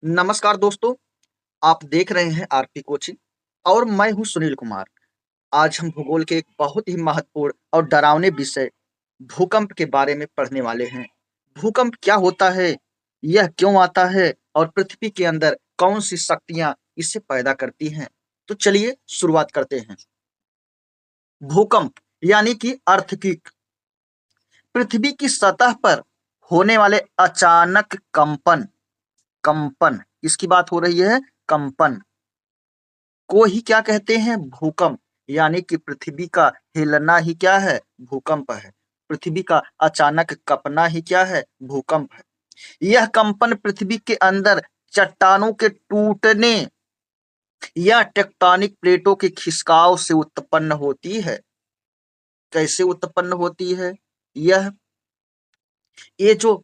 नमस्कार दोस्तों, आप देख रहे हैं आरपी कोचिंग और मैं हूं सुनील कुमार। आज हम भूगोल के एक बहुत ही महत्वपूर्ण और डरावने विषय भूकंप के बारे में पढ़ने वाले हैं। भूकंप क्या होता है, यह क्यों आता है और पृथ्वी के अंदर कौन सी शक्तियां इसे पैदा करती हैं। तो चलिए शुरुआत करते हैं। भूकंप यानी कि अर्थक्वेक पृथ्वी की सतह पर होने वाले अचानक कंपन कंपन इसकी बात हो रही है। कंपन को ही क्या कहते हैं? भूकंप। यानी कि पृथ्वी का हिलना ही क्या है? भूकंप है। पृथ्वी का अचानक कपना ही क्या है? भूकंप है। यह कंपन पृथ्वी के अंदर चट्टानों के टूटने या टेक्टोनिक प्लेटों के खिसकाव से उत्पन्न होती है। कैसे उत्पन्न होती है? यह ये जो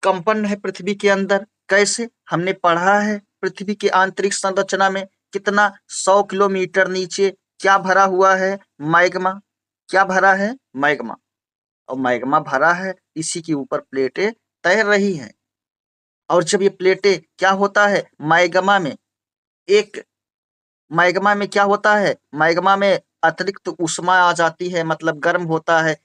कंपन है पृथ्वी के अंदर, कैसे? हमने पढ़ा है पृथ्वी की आंतरिक संरचना में कितना 100 किलोमीटर नीचे क्या भरा हुआ है? मैग्मा। क्या भरा है? मैग्मा। और मैग्मा भरा है, इसी के ऊपर प्लेटें तैर रही हैं। और जब ये प्लेटें क्या होता है मैग्मा में, एक मैग्मा में क्या होता है? मैग्मा में अतिरिक्त ऊष्मा आ जाती है, मतलब गर्म होता है।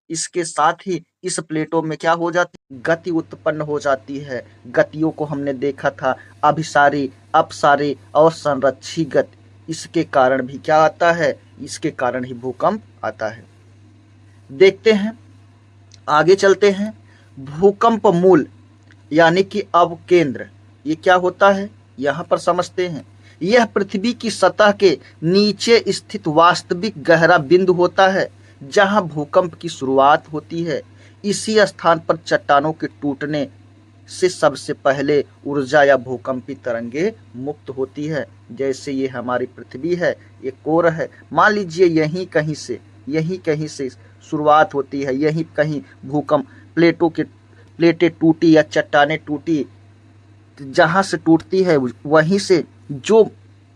इसके साथ ही इस प्लेटों में क्या हो जाती है? गति उत्पन्न हो जाती है। गतियों को हमने देखा था, अभिसारी, अपसारी और संरक्षी गति। इसके कारण भी क्या आता है? इसके कारण ही भूकंप आता है। देखते हैं, आगे चलते हैं। भूकंप मूल यानी कि अवकेंद्र, ये क्या होता है यहाँ पर समझते हैं। यह पृथ्वी की सतह के नीचे स्थित वास्तविक गहरा बिंदु होता है जहां भूकंप की शुरुआत होती है। इसी स्थान पर चट्टानों के टूटने से सबसे पहले ऊर्जा या भूकंपी तरंगे मुक्त होती है। जैसे ये हमारी पृथ्वी है, ये कोर है, मान लीजिए यहीं कहीं से शुरुआत होती है, यहीं कहीं भूकंप प्लेटें टूटी या चट्टानें टूटी, जहां से टूटती है वहीं से जो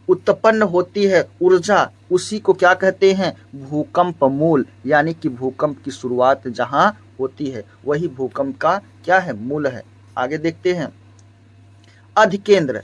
उत्पन्न होती है ऊर्जा, उसी को क्या कहते हैं? भूकंप मूल। यानी कि भूकंप की शुरुआत जहां होती है वही भूकंप का क्या है? मूल है। आगे देखते हैं। अधिकेंद्र,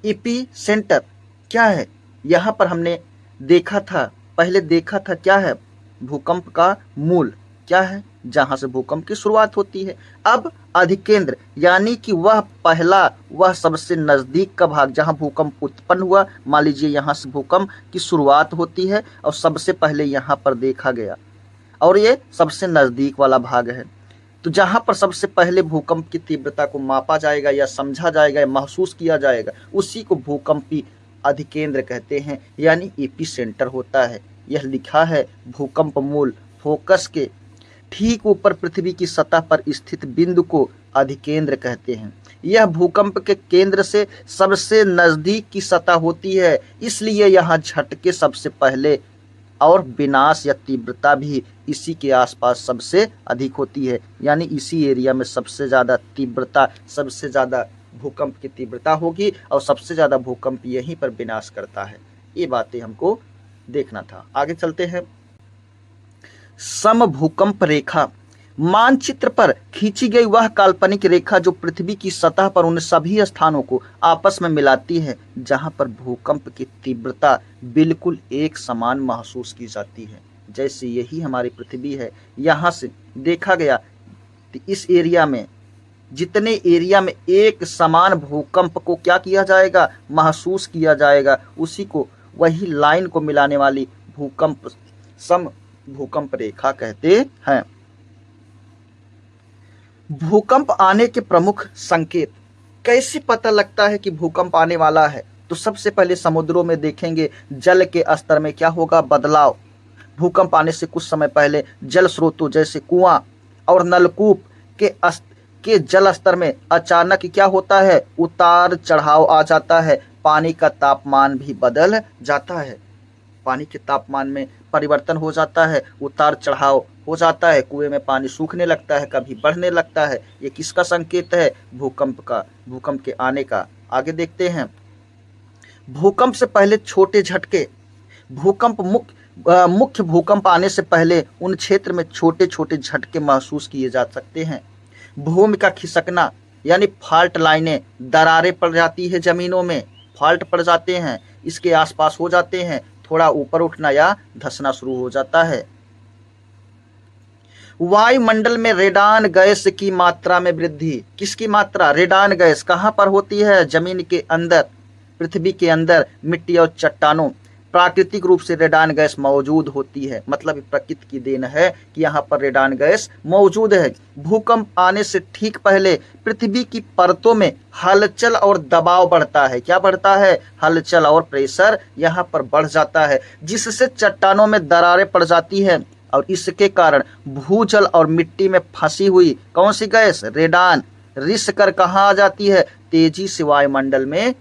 इपी सेंटर क्या है? यहाँ पर हमने पहले देखा था क्या है? भूकंप का मूल क्या है? जहां से भूकंप की शुरुआत होती है। अब अधिकेंद्र यानी कि वह सबसे नजदीक का भाग जहां भूकंप उत्पन्न हुआ। मान लीजिए यहाँ से भूकंप की शुरुआत होती है और सबसे पहले यहाँ पर देखा गया, और ये सबसे नजदीक वाला भाग है। तो जहां पर सबसे पहले भूकंप की तीव्रता को मापा जाएगा या समझा जाएगा या महसूस किया जाएगा, उसी को भूकंपी अधिकेंद्र कहते हैं, यानी एपी सेंटर होता है। यह लिखा है भूकंप मूल फोकस के ठीक ऊपर पृथ्वी की सतह पर स्थित बिंदु को अधिकेंद्र कहते हैं। यह भूकंप के केंद्र से सबसे नजदीक की सतह होती है, इसलिए यहाँ झटके सबसे पहले और विनाश या तीव्रता भी इसी के आसपास सबसे अधिक होती है। यानी इसी एरिया में सबसे ज़्यादा तीव्रता, सबसे ज़्यादा भूकंप की तीव्रता होगी और सबसे ज़्यादा भूकंप यहीं पर विनाश करता है। ये बातें हमको देखना था। आगे चलते हैं। समभूकंप रेखा, मानचित्र पर खींची गई वह काल्पनिक रेखा जो पृथ्वी की सतह पर उन सभी स्थानों को आपस में मिलाती है जहां पर भूकंप की तीव्रता बिल्कुल एक समान महसूस की जाती है। जैसे यही हमारी पृथ्वी है, यहाँ से देखा गया तो इस एरिया में, जितने एरिया में एक समान भूकंप को क्या किया जाएगा? महसूस किया जाएगा। उसी को, वही लाइन को मिलाने वाली भूकंप सम भूकंप रेखा कहते हैं। भूकंप आने के प्रमुख संकेत, कैसे पता लगता है कि भूकंप आने वाला है? तो सबसे पहले समुद्रों में देखेंगे जल के स्तर में क्या होगा? बदलाव। भूकंप आने से कुछ समय पहले जल स्रोतों जैसे कुआं और नलकूप के जल स्तर में अचानक क्या होता है? उतार चढ़ाव आ जाता है। पानी का तापमान भी बदल जाता है। पानी के तापमान में परिवर्तन हो जाता है, उतार चढ़ाव हो जाता है। कुएं में पानी सूखने लगता है, कभी बढ़ने लगता है। ये किसका संकेत है? भूकंप का, भूकंप के आने का। आगे देखते हैं। भूकंप से पहले छोटे झटके, मुख्य भूकंप आने से पहले उन क्षेत्र में छोटे छोटे झटके महसूस किए जा सकते हैं। भूमि का खिसकना, यानी फॉल्ट लाइनें, दरारें पड़ जाती है जमीनों में, फॉल्ट पड़ जाते हैं, इसके आसपास हो जाते हैं, थोड़ा ऊपर उठना या धंसना शुरू हो जाता है। वायुमंडल में रेडान गैस की मात्रा में वृद्धि। किसकी मात्रा? Radon gas. कहां पर होती है? जमीन के अंदर, पृथ्वी के अंदर, मिट्टी और चट्टानों। प्राकृतिक रूप से रेडान गैस मौजूद होती है, मतलब प्रकृति की देन है कि यहाँ पर रेडान गैस मौजूद है। भूकंप आने से ठीक पहले पृथ्वी की परतों में हलचल और दबाव बढ़ता है। क्या बढ़ता है? हलचल और प्रेशर यहाँ पर बढ़ जाता है, जिससे चट्टानों में दरारें पड़ जाती है और इसके कारण भूजल और मिट्टी में फंसी हुई कौन सी गैस? रेडान, रिस कर कहाँ आ जाती है? तेजी से वायुमंडल में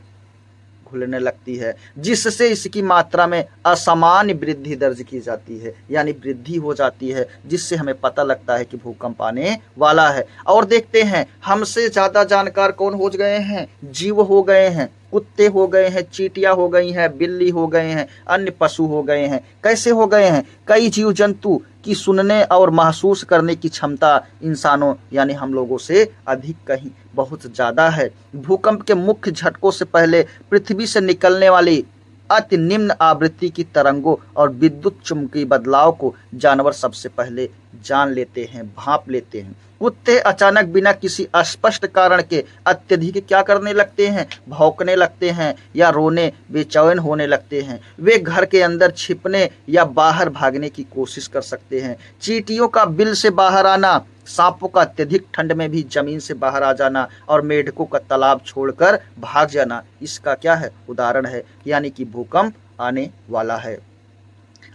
घुलने लगती है, जिससे इसकी मात्रा में असामान्य वृद्धि दर्ज की जाती है, यानी वृद्धि हो जाती है, जिससे हमें पता लगता है कि भूकंप आने वाला है। और देखते हैं हमसे ज्यादा जानकार कौन हो गए हैं? जीव हो गए हैं, कुत्ते हो गए हैं, चींटियां हो गई हैं, बिल्ली हो गए हैं, अन्य पशु हो गए हैं। कैसे हो गए हैं? कई जीव जंतु की सुनने और महसूस करने की क्षमता इंसानों यानी हम लोगों से अधिक कहीं बहुत ज्यादा है। भूकंप के मुख्य झटकों से पहले पृथ्वी से निकलने वाली अति निम्न आवृत्ति की तरंगों और विद्युत चुंबकीय बदलाव को जानवर सबसे पहले जान लेते हैं, भांप लेते हैं। कुत्ते अचानक बिना किसी स्पष्ट कारण के अत्यधिक क्या करने लगते हैं? भौंकने लगते हैं या रोने, बेचैन होने लगते हैं। वे घर के अंदर छिपने या बाहर भागने की कोशिश कर सकते हैं। चींटियों का बिल से बाहर आना, सांपों का अत्यधिक ठंड में भी जमीन से बाहर आ जाना और मेढकों का तालाब छोड़कर भाग जाना, इसका क्या है? उदाहरण है, यानी कि भूकंप आने वाला है।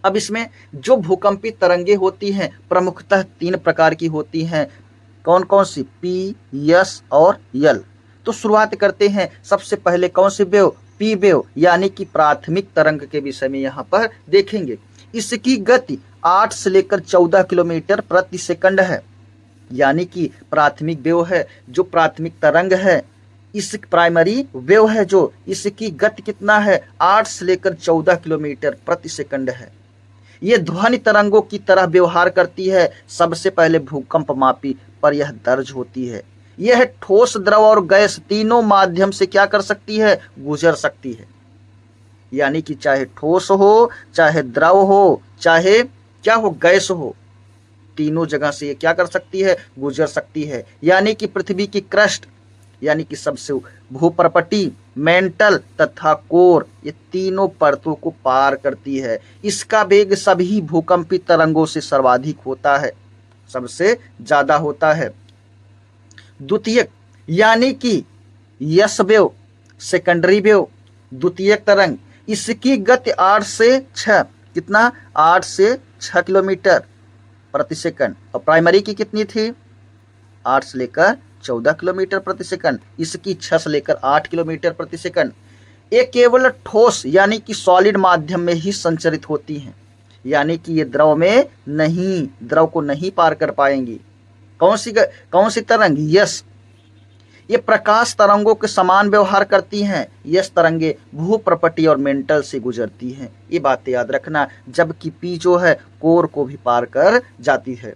अब इसमें जो भूकंपी तरंगे होती हैं प्रमुखतः 3 प्रकार की होती हैं। कौन कौन सी? पी, एस और यल। तो शुरुआत करते हैं सबसे पहले कौन सी वेव? पी वेव, यानी कि प्राथमिक तरंग के विषय में यहाँ पर देखेंगे। इसकी गति 8 से लेकर 14 किलोमीटर प्रति सेकंड है, यानी कि प्राथमिक वेव है जो प्राथमिक तरंग है। इस प्राइमरी वेव है जो इसकी गति कितना है? 8 से लेकर 14 किलोमीटर प्रति सेकंड है। ये ध्वनि तरंगों की तरह व्यवहार करती है। सबसे पहले भूकंप मापी पर यह दर्ज होती है। यह ठोस, द्रव और गैस तीनों माध्यम से क्या कर सकती है? गुजर सकती है, यानी कि चाहे ठोस हो, चाहे द्रव हो, चाहे क्या हो? गैस हो, तीनों जगह से ये क्या कर सकती है? गुजर सकती है। यानी कि पृथ्वी की क्रस्ट यानी कि सबसे भूपर्पटी, मेंटल तथा कोर, ये तीनों परतों को पार करती है। इसका वेग सभी भूकंपी तरंगों से सर्वाधिक होता है, सबसे ज्यादा होता है। द्वितीयक यानी कि यस वेव, सेकेंडरी वेव, द्वितीयक तरंग, इसकी गति 8 से 6 कितना? 8 से 6 किलोमीटर प्रति सेकंड। और प्राइमरी की कितनी थी? 8 से लेकर 14 किलोमीटर प्रति सेकंड। इसकी 6 से लेकर 8 किलोमीटर प्रति सेकंड। ये केवल ठोस यानी कि सॉलिड माध्यम में ही संचरित होती हैं, यानी कि ये द्रव में नहीं, द्रव को नहीं पार कर पाएंगी। कौन सी तरंग? यस। ये प्रकाश तरंगों के समान व्यवहार करती हैं। यस तरंगे भूप्रपटी और मेंटल से गुजरती हैं, ये बातें याद रखना। जबकि पी जो है कोर को भी पार कर जाती है।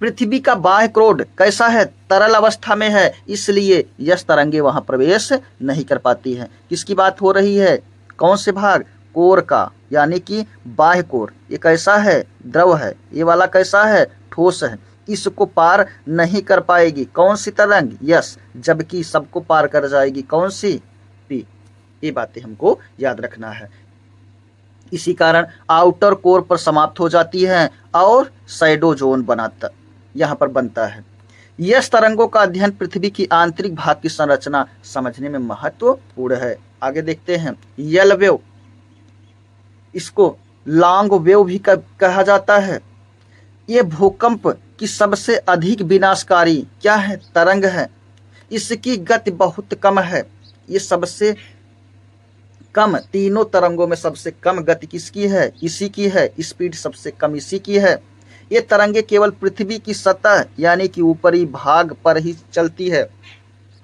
पृथ्वी का बाह्य क्रोड कैसा है? तरल अवस्था में है, इसलिए यस तरंगे वहां प्रवेश नहीं कर पाती हैं। किसकी बात हो रही है? कौन से भाग? कोर का, यानी कि बाह्य कोर। ये कैसा है? द्रव है। ये वाला कैसा है? ठोस है। इसको पार नहीं कर पाएगी। कौन सी तरंग? यस। जबकि सबको पार कर जाएगी। कौन सी? पी। ये बातें हमको याद रखना है। इसी कारण आउटर कोर पर समाप्त हो जाती है और शैडो जोन बनाता यहाँ पर बनता है। यस तरंगों का अध्ययन पृथ्वी की आंतरिक भाग की संरचना समझने में महत्वपूर्ण है। आगे देखते हैं यल वेव, इसको लॉन्ग वेव भी कहा जाता है। ये भूकंप की सबसे अधिक विनाशकारी क्या है? तरंग है। इसकी गति बहुत कम है। ये सबसे कम, तीनों तरंगों में सबसे कम गति किसकी है? इसी की है। स्पीड सबसे कम इसी की है। ये तरंगे केवल पृथ्वी की सतह यानी कि ऊपरी भाग पर ही चलती है,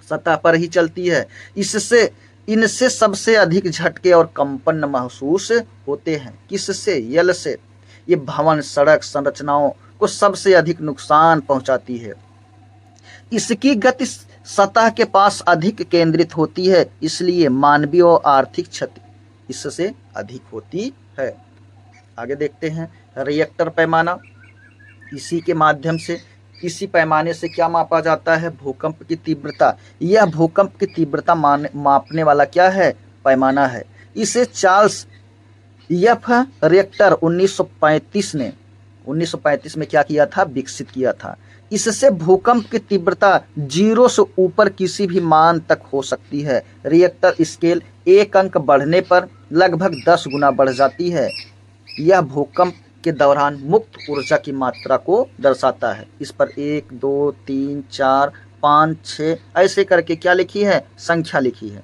सतह पर ही चलती है। इनसे सबसे अधिक झटके और कंपन महसूस होते हैं। किससे? यल से। ये भवन, सड़क संरचनाओं को सबसे अधिक नुकसान पहुंचाती है। इसकी गति सतह के पास अधिक केंद्रित होती है, इसलिए मानवीय और आर्थिक क्षति इससे अधिक होती है। आगे देखते हैं रिएक्टर पैमाना। इसी के माध्यम से, इसी पैमाने से क्या मापा जाता है? भूकंप की तीव्रता। यह भूकंप की तीव्रता मापने वाला क्या है? पैमाना है। इसे चार्ल्स एफ रिएक्टर 1935 में क्या किया था? विकसित किया था। इससे भूकंप की तीव्रता 0 से ऊपर किसी भी मान तक हो सकती है। रिएक्टर स्केल एक अंक बढ़ने पर लगभग 10 गुना बढ़ जाती है। यह भूकंप के दौरान मुक्त ऊर्जा की मात्रा को दर्शाता है। इस पर 1, 2, 3, 4, 5, 6 ऐसे करके क्या लिखी है? संख्या लिखी है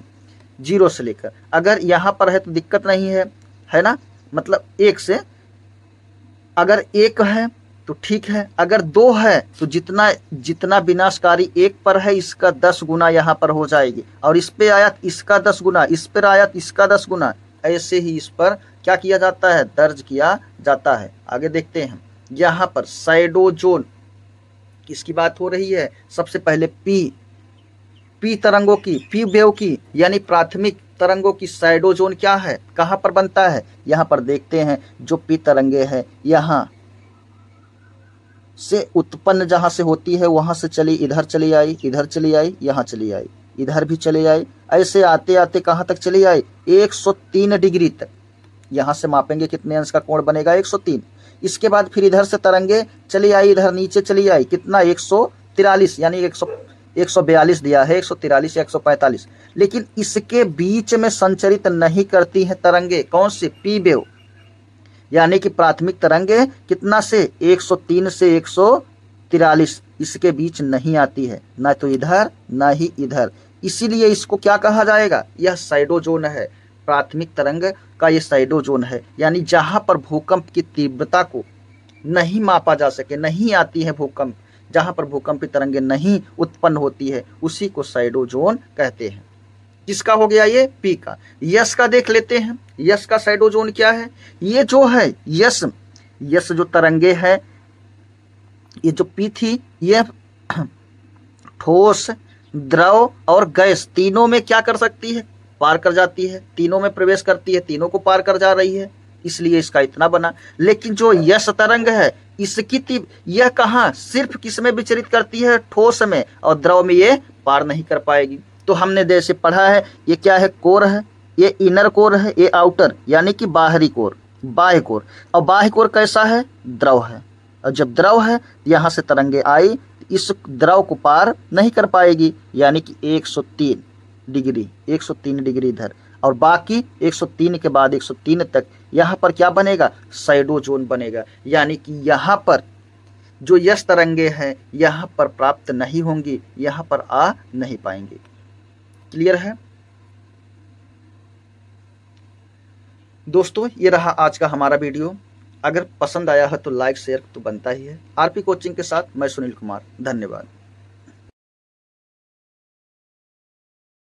0 से लेकर। अगर यहाँ पर है तो दिक्कत नहीं है ना, मतलब 1 से। अगर 1 है तो ठीक है, अगर 2 है तो जितना विनाशकारी 1 पर है इसका 10 गुना यहाँ पर हो जाएगी, और इस पे आया इसका 10 गुना, इस पर आया इसका 10 गुना, ऐसे ही इस पर क्या किया जाता है? दर्ज किया जाता है। आगे देखते हैं यहाँ पर शैडो जोन किसकी बात हो रही है? सबसे पहले पी तरंगों की, पी वेव की, यानी प्राथमिक तरंगों की शैडो जोन क्या है? कहाँ पर बनता है? यहाँ पर देखते हैं जो पी तरंगे हैं यहाँ से उत्पन्न जहाँ से होती है वहाँ से चली, इधर चली आई, इधर चली आई, यहाँ चली आई, इधर भी चली आई, ऐसे आते आते कहाँ तक चली आई? 103 डिग्री तक। यहाँ से मापेंगे कितने अंश का कोण बनेगा? 103। इसके बाद फिर इधर से तरंगे चली आई, इधर नीचे चली आई, कितना? 143, यानी 142 दिया है, 143 या 145। लेकिन इसके बीच में संचरित नहीं करती है तरंगे। कौन सी? पी वेव, यानी कि प्राथमिक तरंगे कितना से? 103 से 143, इसके बीच नहीं आती है, ना तो इधर ना ही इधर। इसीलिए इसको क्या कहा जाएगा? यह शैडो जोन है। प्राथमिक तरंग का ये शैडो जोन है, यानी जहां पर भूकंप की तीव्रता को नहीं मापा जा सके, नहीं आती है भूकंप, जहां पर भूकंप की तरंगे नहीं उत्पन्न होती है, उसी को शैडो जोन कहते हैं। किसका हो गया ये? पी का। यस का देख लेते हैं। यस का शैडो जोन क्या है? ये जो है यस जो तरंगे है, ये जो पी थी, ये ठोस, द्रव और गैस तीनों में क्या कर सकती है? पार कर जाती है, तीनों में प्रवेश करती है, तीनों को पार कर जा रही है, इसलिए इसका इतना बना। लेकिन जो यस तरंग है इसकी यह कहाँ? सिर्फ किस में विचरित करती है? ठोस में, और द्रव में ये पार नहीं कर पाएगी। तो हमने जैसे पढ़ा है, ये क्या है? कोर है, ये इनर कोर है, ये आउटर यानी कि बाहरी कोर, बाह्य कोर। और बाह्य कोर कैसा है? द्रव है। और जब द्रव है यहाँ से तरंगे आई, इस द्रव को पार नहीं कर पाएगी, यानी कि 103 डिग्री इधर, और बाकी 103 के बाद 103 तक यहाँ पर क्या बनेगा? शैडो जोन बनेगा। यानी कि यहाँ पर जो यस तरंगे हैं यहाँ पर प्राप्त नहीं होंगी, यहाँ पर आ नहीं पाएंगे। क्लियर है दोस्तों? ये रहा आज का हमारा वीडियो। अगर पसंद आया है तो लाइक शेयर तो बनता ही है। आरपी कोचिंग के साथ मैं सुनील कुमार, धन्यवाद।